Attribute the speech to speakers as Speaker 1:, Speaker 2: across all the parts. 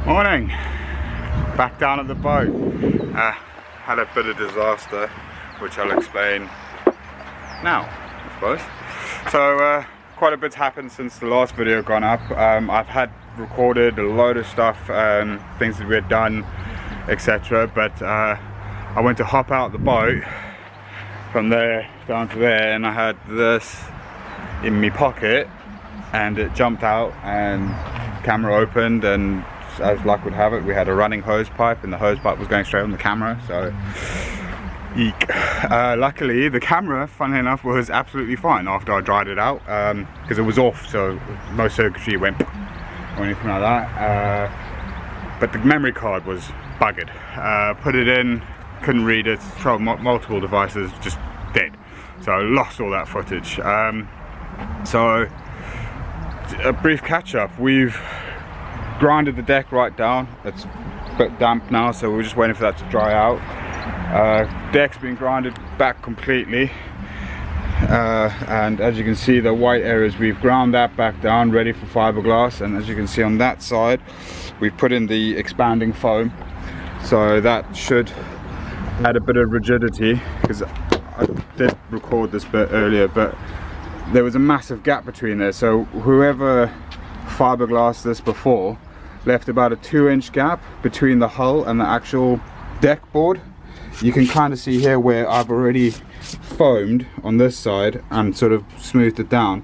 Speaker 1: Morning. Back down at the boat. Had a bit of disaster, which I'll explain now, I suppose. So quite a bit's happened since the last video gone up. I've had recorded a load of stuff, things that we had done, etc. But I went to hop out the boat from there down to there, and I had this in my pocket, and it jumped out, and camera opened, and as luck would have it, we had a running hose pipe, and the hose pipe was going straight on the camera. So eek. Luckily the camera, funnily enough, was absolutely fine after I dried it out, because it was off, so no circuitry went or anything like that. But the memory card was buggered. Put it in, couldn't read it, tried multiple devices, just dead. So I lost all that footage. So a brief catch up. We've grinded the deck right down. It's a bit damp now, so we're just waiting for that to dry out. Deck's been grinded back completely, and as you can see, the white areas, we've ground that back down, ready for fiberglass. And as you can see on that side, we've put in the expanding foam, so that should add a bit of rigidity, because I did record this bit earlier, but there was a massive gap between there. So whoever fiberglassed this before left about a 2-inch gap between the hull and the actual deck board. You can kind of see here where I've already foamed on this side and sort of smoothed it down.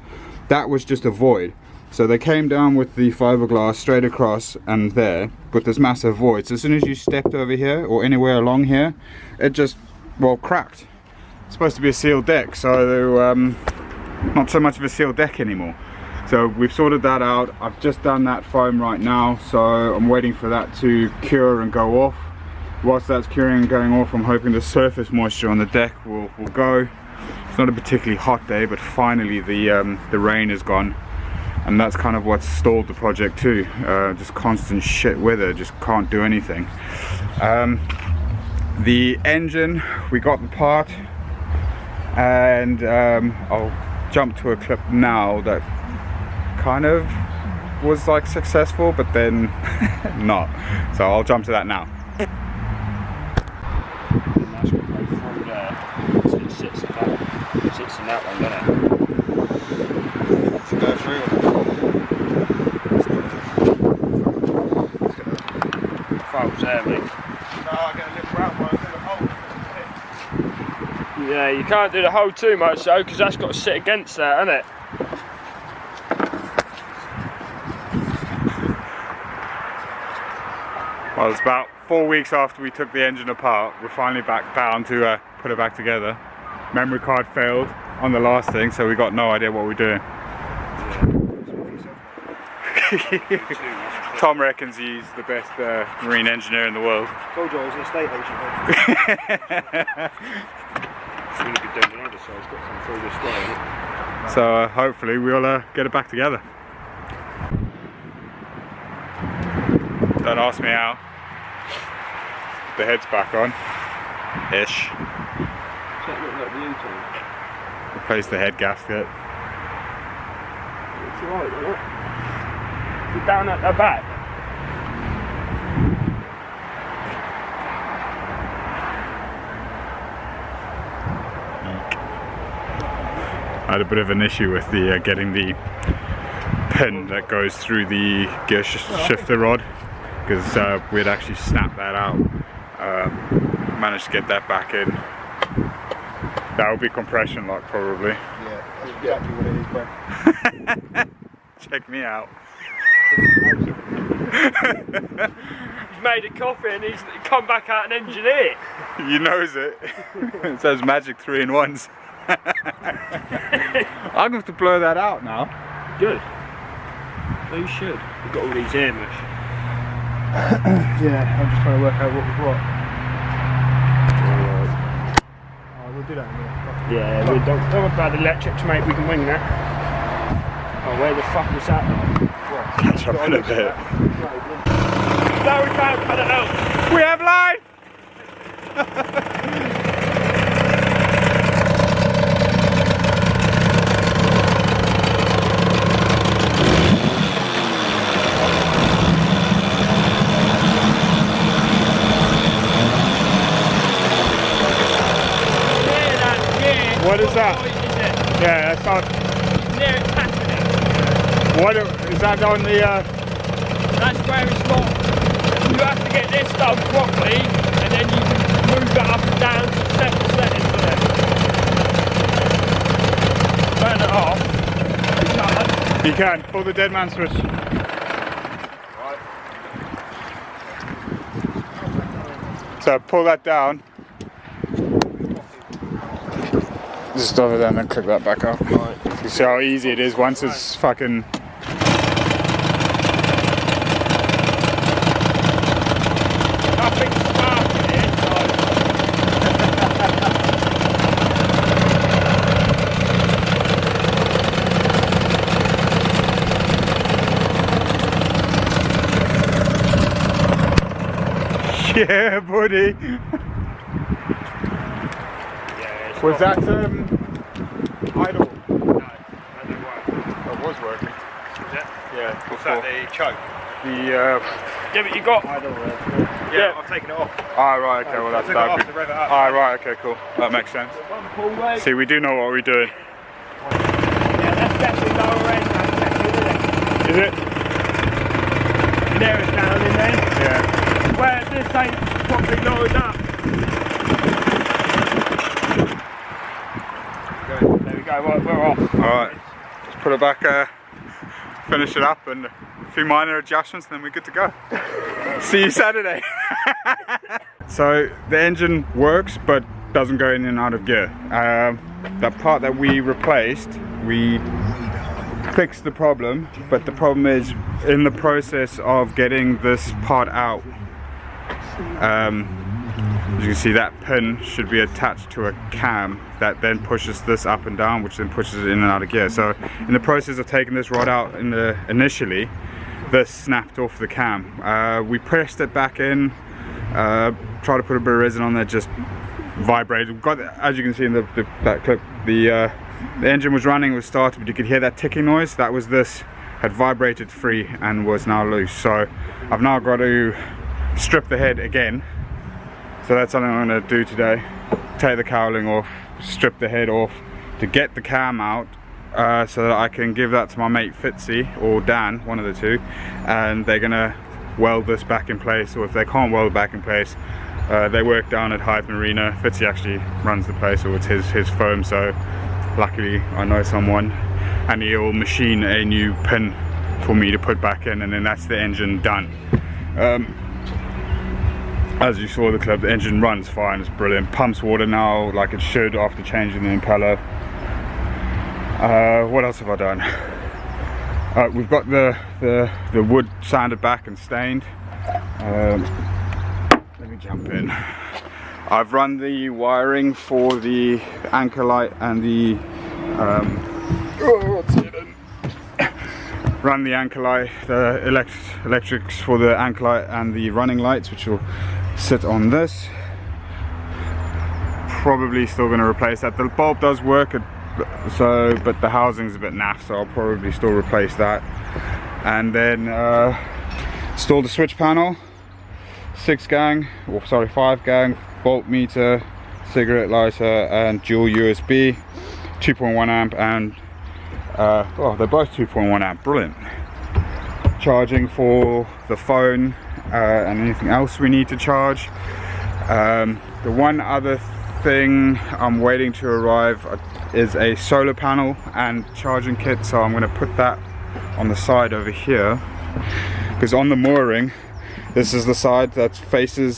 Speaker 1: That was just a void. So they came down with the fiberglass straight across and there with this massive void. So as soon as you stepped over here or anywhere along here, it just, well, cracked. It's supposed to be a sealed deck, so not so much of a sealed deck anymore. So we've sorted that out. I've just done that foam right now, so I'm waiting for that to cure and go off. Whilst that's curing and going off, I'm hoping the surface moisture on the deck will go. It's not a particularly hot day, but finally the rain is gone, and that's kind of what's stalled the project too. Just constant shit weather, just can't do anything. The engine, we got the part, and I'll jump to a clip now that kind of was like successful, but then not. So I'll jump to that now.
Speaker 2: That's going to go through there. So it sits in that one, doesn't it?
Speaker 1: To go through.
Speaker 2: Folds there, mate.
Speaker 1: No, I get a little round one through the hole.
Speaker 2: Yeah, you can't do the hole too much though, because that's got to sit against that, hasn't it?
Speaker 1: Well, it's about 4 weeks after we took the engine apart. We're finally back down to put it back together. Memory card failed on the last thing, so we got no idea what we're doing. Tom reckons he's the best marine engineer in the world.
Speaker 2: Told you I was an estate agent. It's really good down the other side. It's got some through this way.
Speaker 1: So hopefully we'll get it back together. Don't ask me how. The head's back on, ish.
Speaker 2: Does that look like the U-turn?
Speaker 1: Replace the head gasket.
Speaker 2: It's alright, isn't it? You're down at the back.
Speaker 1: I had a bit of an issue with the getting the pin that goes through the gear shifter rod, because we had actually snapped that out. Managed to get that back in. That will be compression lock probably.
Speaker 3: Yeah, that's exactly what it is, bro.
Speaker 1: Check me out.
Speaker 2: He's made a coffee and he's come back out and engineered it.
Speaker 1: You knows it. It says magic 3-in-1s. I'm going to have to blow that out now.
Speaker 2: Good. Well, you should. We've got all these air mesh.
Speaker 3: Yeah, I'm just trying to work out what was what. Oh, we'll do that in a minute.
Speaker 2: Yeah, we don't worry about the electrics, mate, we can wing that. Oh, where the fuck was that though?
Speaker 1: Catch up in a bit.
Speaker 2: No, we can't cut it out.
Speaker 1: We have life!
Speaker 3: is that?
Speaker 4: Is it?
Speaker 3: Yeah, that's on.
Speaker 4: Near it's happening.
Speaker 3: What is that on the?
Speaker 4: That's where it's not. You have to get this done properly, and then you can move it up and down to set the settings on it. Turn it off.
Speaker 3: You can pull the dead man switch.
Speaker 2: Right.
Speaker 3: So pull that down. Just over there and then click that back up.
Speaker 2: Right.
Speaker 3: You see how easy it is once it's fucking.
Speaker 4: Nothing's sparking it,
Speaker 3: Yeah, buddy.
Speaker 2: Yeah, it's
Speaker 3: Was
Speaker 2: not-
Speaker 3: that idle?
Speaker 2: No, that didn't work.
Speaker 3: It was working.
Speaker 2: Is it?
Speaker 3: Yeah.
Speaker 2: What's that, the choke?
Speaker 3: The
Speaker 4: yeah, but you got.
Speaker 2: Yeah, I've taken it off.
Speaker 3: right. Okay. Well,
Speaker 2: I
Speaker 3: that's
Speaker 2: took it off
Speaker 3: that.
Speaker 2: to rev it up.
Speaker 3: Right. Okay. Cool. That makes sense. See, we do know what we're doing.
Speaker 4: Yeah, that's definitely lower end, that's definitely, isn't it?
Speaker 3: Is it?
Speaker 4: There it's down in there.
Speaker 3: Yeah.
Speaker 4: Where this ain't properly lowered up.
Speaker 2: Good. There we go, we're off.
Speaker 3: All right. Just put it back. Finish it up and a few minor adjustments, and then we're good to go. See you Saturday. So the engine works, but doesn't go in and out of gear. That part that we replaced, we fixed the problem, but the problem is in the process of getting this part out. As you can see, that pin should be attached to a cam that then pushes this up and down, which then pushes it in and out of gear. So in the process of taking this rod out initially, this snapped off the cam. We pressed it back in, tried to put a bit of resin on there, just vibrated. We've got, as you can see in that clip, the engine was running, it was started, but you could hear that ticking noise. That was this had vibrated free and was now loose. So I've now got to strip the head again. So that's something I'm going to do today. Take the cowling off, strip the head off to get the cam out, so that I can give that to my mate Fitzy or Dan, one of the two, and they're going to weld this back in place. Or if they can't weld it back in place, they work down at Hythe Marina. Fitzy actually runs the place, or it's his firm, so luckily I know someone, and he'll machine a new pin for me to put back in, and then that's the engine done. As you saw the clip, the engine runs fine, it's brilliant. Pumps water now like it should after changing the impeller. What else have I done? We've got the wood sanded back and stained. Let me jump in. I've run the wiring for the anchor light and the run the anchor light, the electrics for the anchor light and the running lights, which will sit on this. Probably still going to replace that. The bulb does work, but the housing's a bit naff, so I'll probably still replace that. And then install the switch panel, 5 gang, voltmeter, cigarette lighter, and dual USB, 2.1 amp, and they're both 2.1 amp, brilliant. Charging for the phone and anything else we need to charge. The one other thing I'm waiting to arrive is a solar panel and charging kit, so I'm going to put that on the side over here, because on the mooring, this is the side that faces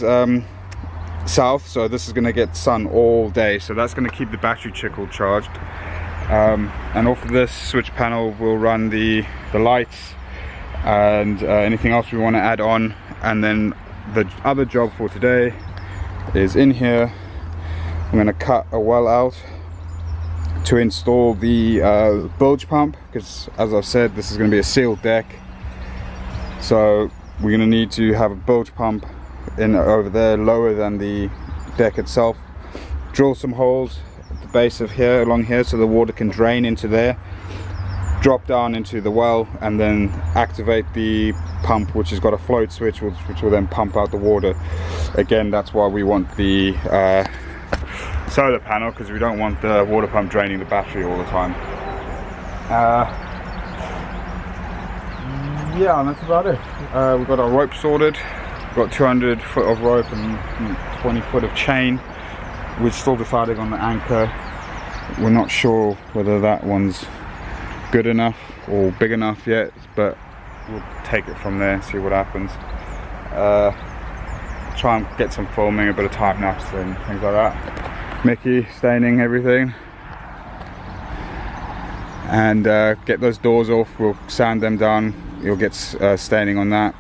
Speaker 3: south, so this is going to get sun all day, so that's going to keep the battery chickle charged. And off of this switch panel we'll run the lights and anything else we want to add on. And then the other job for today is in here. I'm going to cut a well out to install the bilge pump, because as I've said, this is going to be a sealed deck, so we're going to need to have a bilge pump in over there, lower than the deck itself. Drill some holes at the base of here, along here, so the water can drain into there, drop down into the well, and then activate the pump, which has got a float switch, which will then pump out the water. Again, that's why we want the solar panel because we don't want the water pump draining the battery all the time. Yeah, and that's about it. We've got our rope sorted. We've got 200 foot of rope and 20 foot of chain. We're still deciding on the anchor. We're not sure whether that one's good enough or big enough yet, but we'll take it from there and see what happens. Try and get some filming, a bit of time lapse and things like that. Mickey staining everything, and get those doors off. We'll sand them down. You'll get staining on that.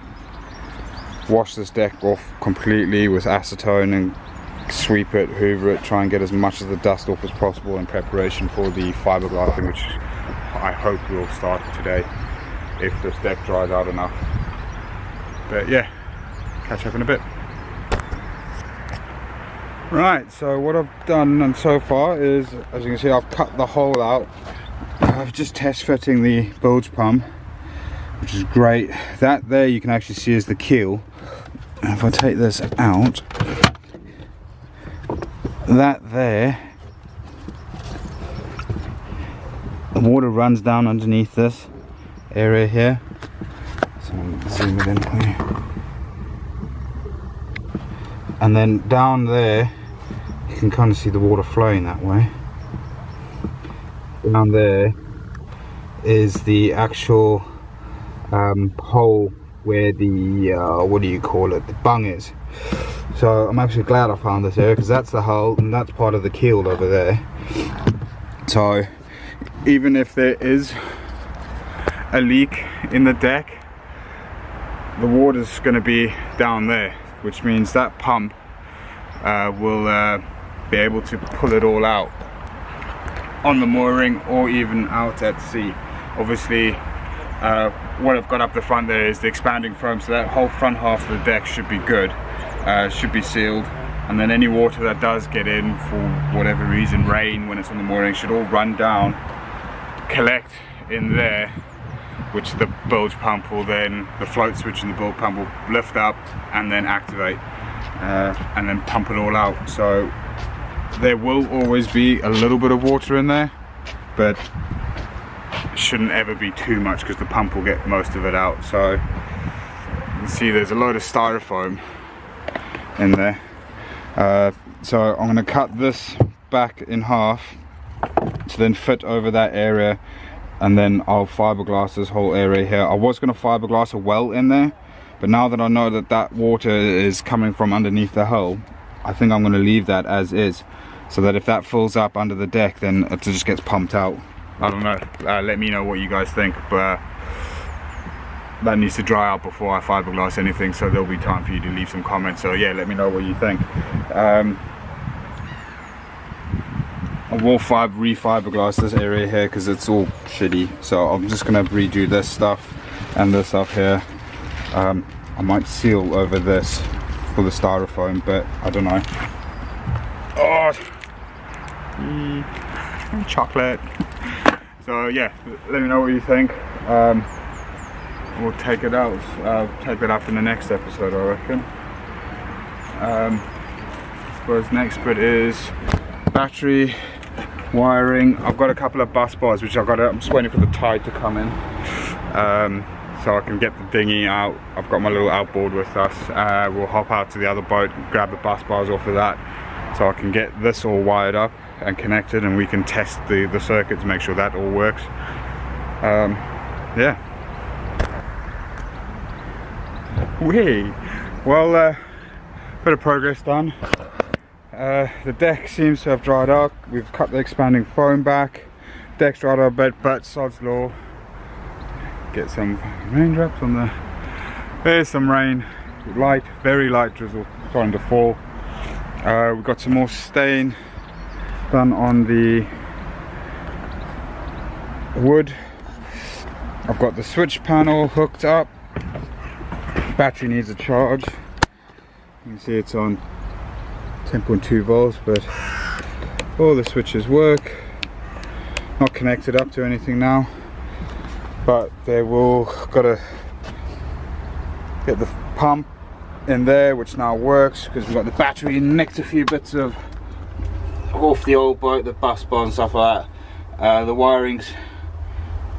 Speaker 3: Wash this deck off completely with acetone and sweep it, hoover it, try and get as much of the dust off as possible in preparation for the fiberglassing, which I hope will start today if this deck dries out enough. But yeah, catch up in a bit. Right, so what I've done and so far is, as you can see, I've cut the hole out. I'm just test fitting the bilge pump, which is great. That there you can actually see is the keel. And if I take this out, that there, the water runs down underneath this area here. So I'll zoom it in for you. And then down there, you can kind of see the water flowing that way. Down there is the actual hole where the what do you call it, the bung is. So I'm actually glad I found this area, because that's the hole and that's part of the keel over there. So even if there is a leak in the deck, the water's going to be down there, which means that pump will be able to pull it all out on the mooring or even out at sea. Obviously what I've got up the front there is the expanding foam, so that whole front half of the deck should be good, should be sealed, and then any water that does get in for whatever reason, rain when it's on the mooring, should all run down, collect in there, which the bilge pump will then, the float switch in the bilge pump will lift up and then activate and then pump it all out. So there will always be a little bit of water in there, but it shouldn't ever be too much because the pump will get most of it out. So you can see there's a load of styrofoam in there. So I'm going to cut this back in half to then fit over that area, and then I'll fiberglass this whole area here. I was going to fiberglass a well in there, but now that I know that that water is coming from underneath the hull, I think I'm going to leave that as is, so that if that fills up under the deck, then it just gets pumped out. I don't know, let me know what you guys think, but that needs to dry out before I fiberglass anything, so there'll be time for you to leave some comments. So yeah, let me know what you think. I will re-fiberglass this area here because it's all shitty, so I'm just going to redo this stuff and this up here. I might seal over this for the styrofoam, but I don't know. Oh, chocolate. So yeah, let me know what you think. We'll take it out. Take that up in the next episode, I reckon. I suppose next bit is battery wiring. I've got a couple of bus bars which I'm just waiting for the tide to come in, so I can get the dinghy out. I've got my little outboard with us. We'll hop out to the other boat, grab the bus bars off of that, so I can get this all wired up and connected, and we can test the circuit to make sure that all works. Yeah. Well, bit of progress done. The deck seems to have dried out. We've cut the expanding foam back. Deck's dried out a bit, but sod's law. Get some raindrops on the. There's some rain. Light, very light drizzle starting to fall. We've got some more stain done on the wood. I've got the switch panel hooked up. Battery needs a charge. You can see it's on 10.2 volts, but all the switches work. Not connected up to anything now, but they will gotta get the pump in there, which now works because we've got the battery, nicked a few bits of
Speaker 1: off the old boat, the bus bar and stuff like that. The wiring's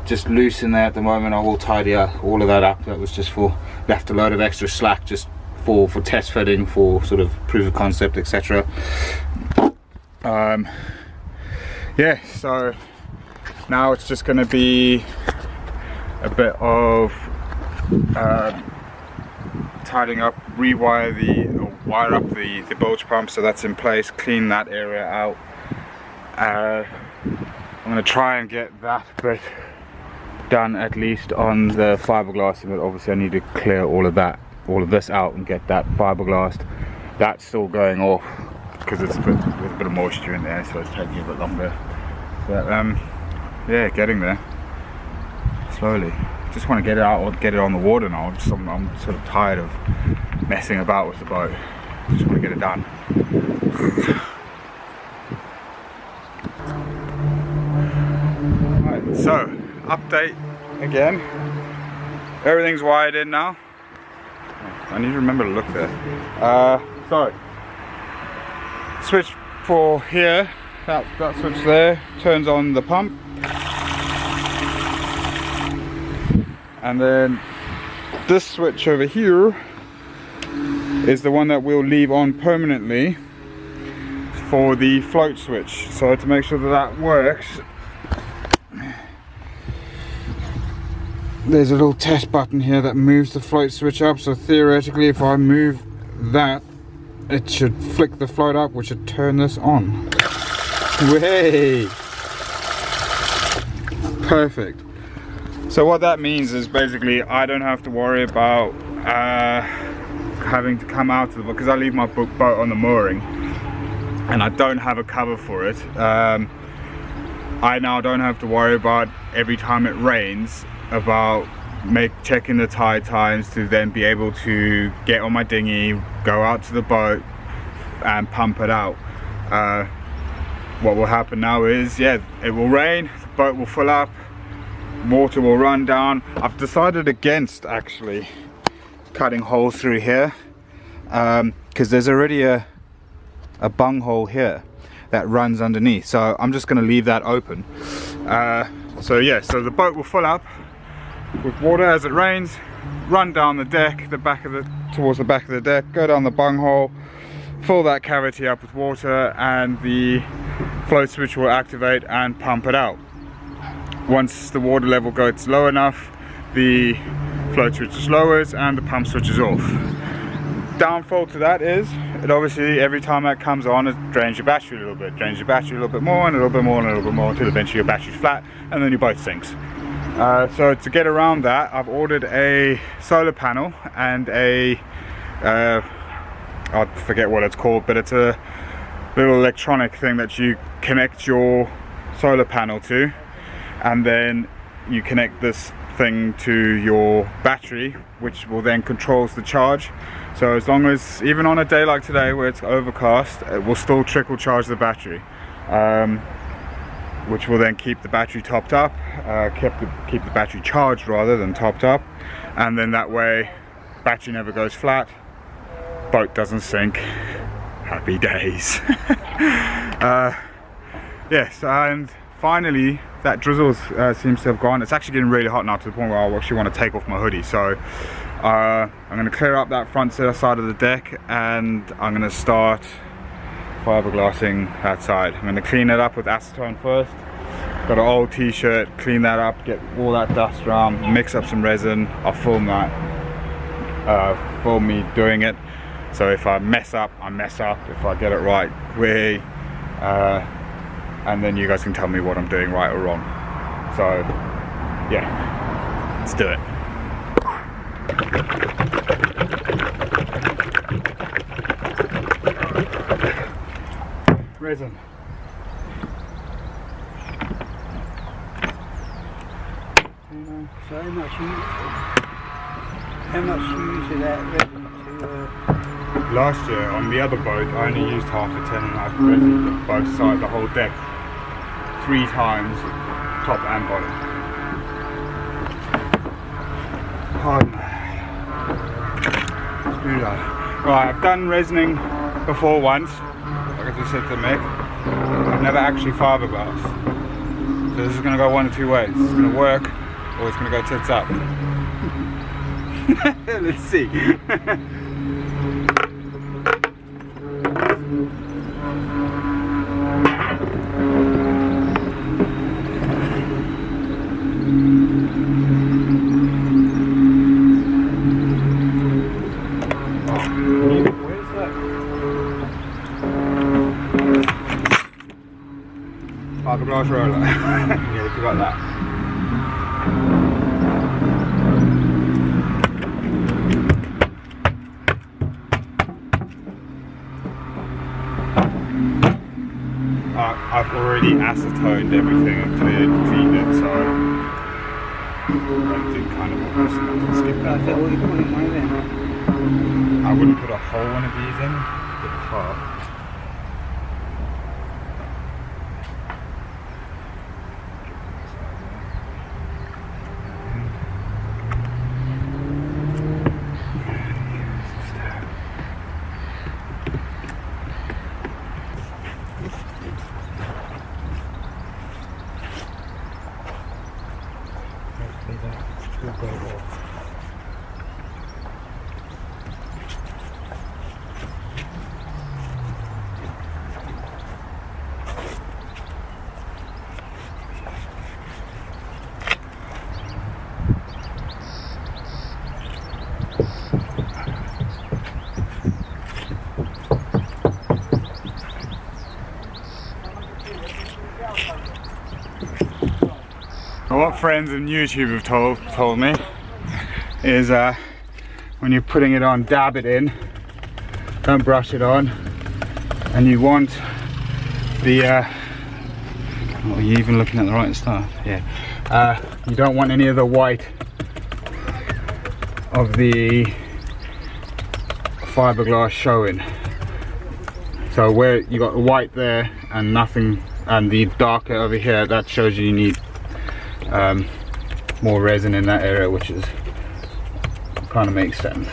Speaker 1: just loose in there at the moment. I will tidy up all of that up. That was just for, left a load of extra slack just for test fitting, for sort of proof of concept, etc. Yeah, so now it's just going to be a bit of tidying up, wire up the bilge pump so that's in place, clean that area out. I'm going to try and get that bit done at least on the fiberglass, but obviously I need to clear all of this out and get that fiberglass. That's still going off because it's there's a bit of moisture in there, so it's taking a bit longer. But yeah, getting there slowly. Just want to get it out or get it on the water now. I'm sort of tired of messing about with the boat. Just want to get it done. Right, so update again. Everything's wired in now. I need to remember to look there. So switch for here. That switch there turns on the pump. And then this switch over here is the one that we'll leave on permanently for the float switch. So to make sure that works, there's a little test button here that moves the float switch up. So theoretically, if I move that, it should flick the float up, which should turn this on. Way! Perfect. So what that means is basically I don't have to worry about having to come out of the boat, because I leave my boat on the mooring and I don't have a cover for it. I now don't have to worry about every time it rains about checking the tide times to then be able to get on my dinghy, go out to the boat and pump it out. What will happen now is, yeah, it will rain, the boat will fill up, water will run down. I've decided against actually cutting holes through here because there's already a bunghole here that runs underneath, so I'm just going to leave that open. So yeah, so the boat will fill up with water as it rains, run down the deck, towards the back of the deck, go down the bunghole, fill that cavity up with water, and the float switch will activate and pump it out. Once the water level gets low enough, the float switch is lowered and the pump switch is off. Downfall to that is, it obviously every time that comes on, it drains your battery a little bit, drains your battery a little bit more and a little bit more and a little bit more until eventually your battery's flat and then your boat sinks. So to get around that, I've ordered a solar panel and I forget what it's called, but it's a little electronic thing that you connect your solar panel to, and then you connect this thing to your battery, which will then controls the charge. So as long as, even on a day like today where it's overcast, it will still trickle charge the battery, which will then keep the battery topped up, keep the battery charged rather than topped up, and then that way battery never goes flat, boat doesn't sink. Happy days. Yes, and finally that drizzle seems to have gone. It's actually getting really hot now, to the point where I actually want to take off my hoodie. So I'm going to clear up that front side of the deck and I'm going to start fiberglassing that side. I'm going to clean it up with acetone first. Got an old t-shirt, clean that up, get all that dust around, mix up some resin. I'll film that, film me doing it. So if I mess up, I mess up. If I get it right, and then you guys can tell me what I'm doing right or wrong. So yeah, let's do it. Resin.
Speaker 2: So how much you use of that resin to
Speaker 3: Last year on the other boat, I only used half a 10.5 resin, both sides, the whole deck, 3 times, top and bottom. Let's do that. Right, I've done resining before once, like I just said to Mick. I've never actually fiberglass. So this is going to go one of two ways. It's going to work, or it's going to go tits up. Let's see. Fiberglass roller. Yeah, we forgot that. I've already acetoned everything and cleaned it, so I did kind of almost skip that. I wouldn't put a whole one of these in, but half. What friends on YouTube have told me is when you're putting it on, dab it in, don't brush it on, and you want the oh, are you even looking at the right stuff? Yeah. You don't want any of the white of the fiberglass showing. So where you got the white there and nothing, and the darker over here, that shows you need more resin in that area, which is kind of makes sense.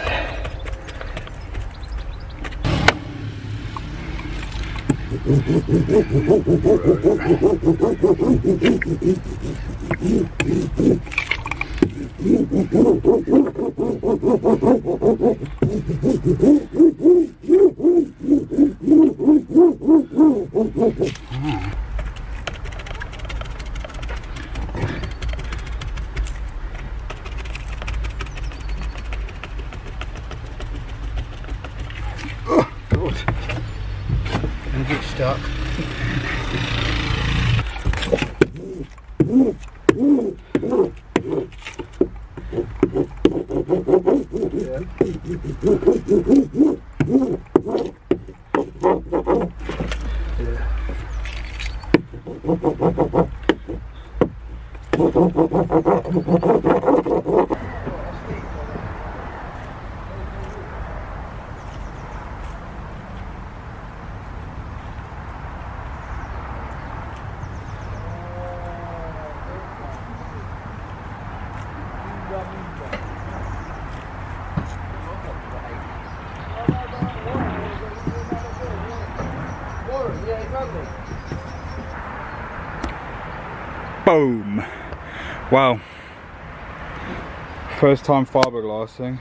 Speaker 2: Stuck.
Speaker 3: Boom! Wow. First time fiberglassing.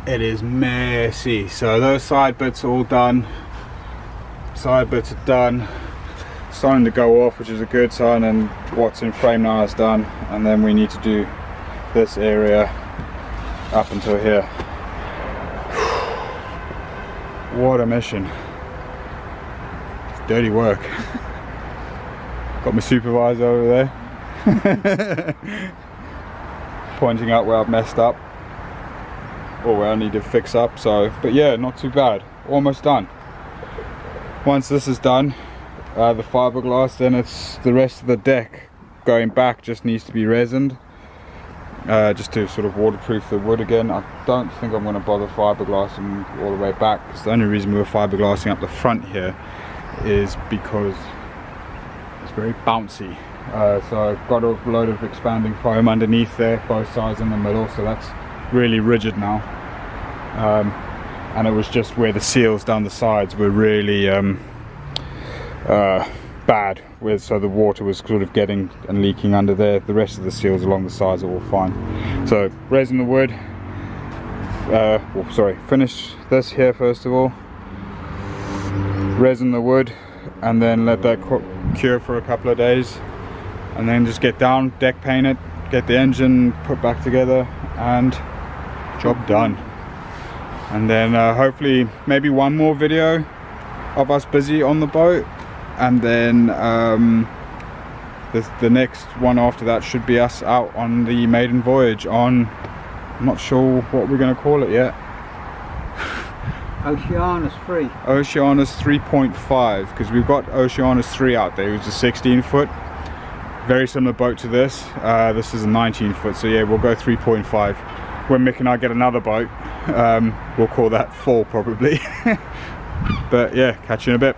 Speaker 3: It is messy. So those side bits are all done. Side bits are done. Starting to go off, which is a good sign, and what's in frame now is done. And then we need to do this area up until here. What a mission. It's dirty work. Got my supervisor over there pointing out where I've messed up or where I need to fix up. So, but yeah, not too bad. Almost done. Once this is done, the fiberglass, then it's the rest of the deck going back just needs to be resined, just to sort of waterproof the wood again. I don't think I'm going to bother fiberglassing all the way back, because the only reason we were fiberglassing up the front here is because it's very bouncy. So I've got a load of expanding foam underneath there, both sides in the middle, so that's really rigid now. And it was just where the seals down the sides were really bad with, so the water was sort of getting and leaking under there. The rest of the seals along the sides are all fine. So resin the wood, finish this here first of all, resin the wood, and then let that cure for a couple of days, and then just get down, deck paint it, get the engine put back together, and job done. And then hopefully maybe one more video of us busy on the boat, and then the next one after that should be us out on the maiden voyage on, I'm not sure what we're going to call it yet.
Speaker 1: Oceanus 3.
Speaker 3: Oceanus 3.5, because we've got Oceanus 3 out there, which is a 16 foot. Very similar boat to this. This is a 19 foot, so yeah, we'll go 3.5. When Mick and I get another boat, we'll call that 4 probably. But yeah, catch you in a bit.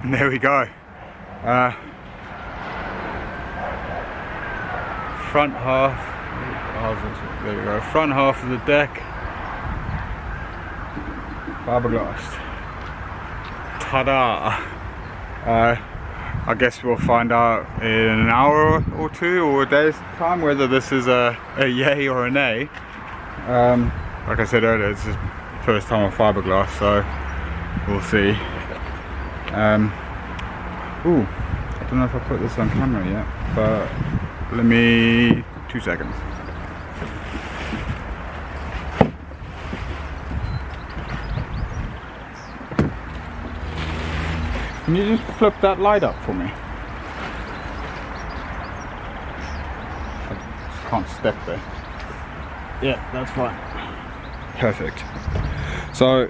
Speaker 3: And there we go. Front half. There we go. Front half of the deck. Fibreglass. Ta-da! I guess we'll find out in an hour or two or a day's time whether this is a yay or a nay. Like I said earlier, it's the first time on Fibreglass, so we'll see. Ooh, I don't know if I put this on camera yet, but let me 2 seconds. Can you just flip that light up for me? I just can't step there. Yeah, that's fine. Perfect. So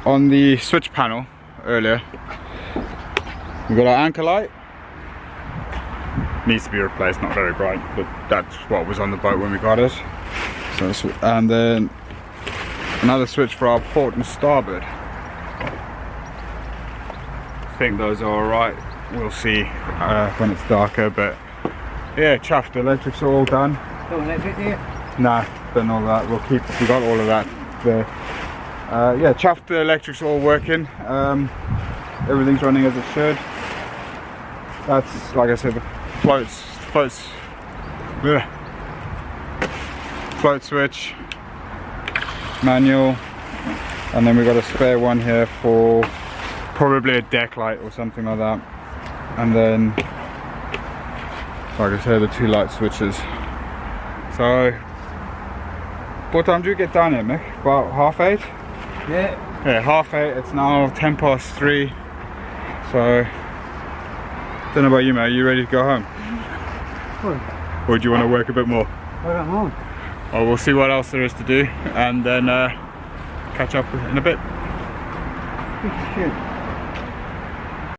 Speaker 3: on the switch panel earlier, we got our anchor light. Needs to be replaced, not very bright, but that's what was on the boat when we got it. So, and then another switch for our port and starboard. I think those are alright. We'll see when it's darker, but yeah, chuffed. The electrics are all done.
Speaker 1: No electric here?
Speaker 3: Nah, done all that. We got all of that there. Yeah, chuffed. The electrics are all working. Everything's running as it should. That's, like I said, the float switch, manual, and then we got a spare one here for probably a deck light or something like that. And then, like I said, the 2 light switches. So, what time do you get down here, Mick? About 8:30?
Speaker 1: Yeah.
Speaker 3: Yeah, 8:30. It's now 3:10. So, don't know about you, mate. Are you ready to go home?
Speaker 1: What?
Speaker 3: Or do you want to work a bit more?
Speaker 1: I'm home.
Speaker 3: Oh, we'll see what else there is to do, and then catch up in a bit.
Speaker 1: Shit.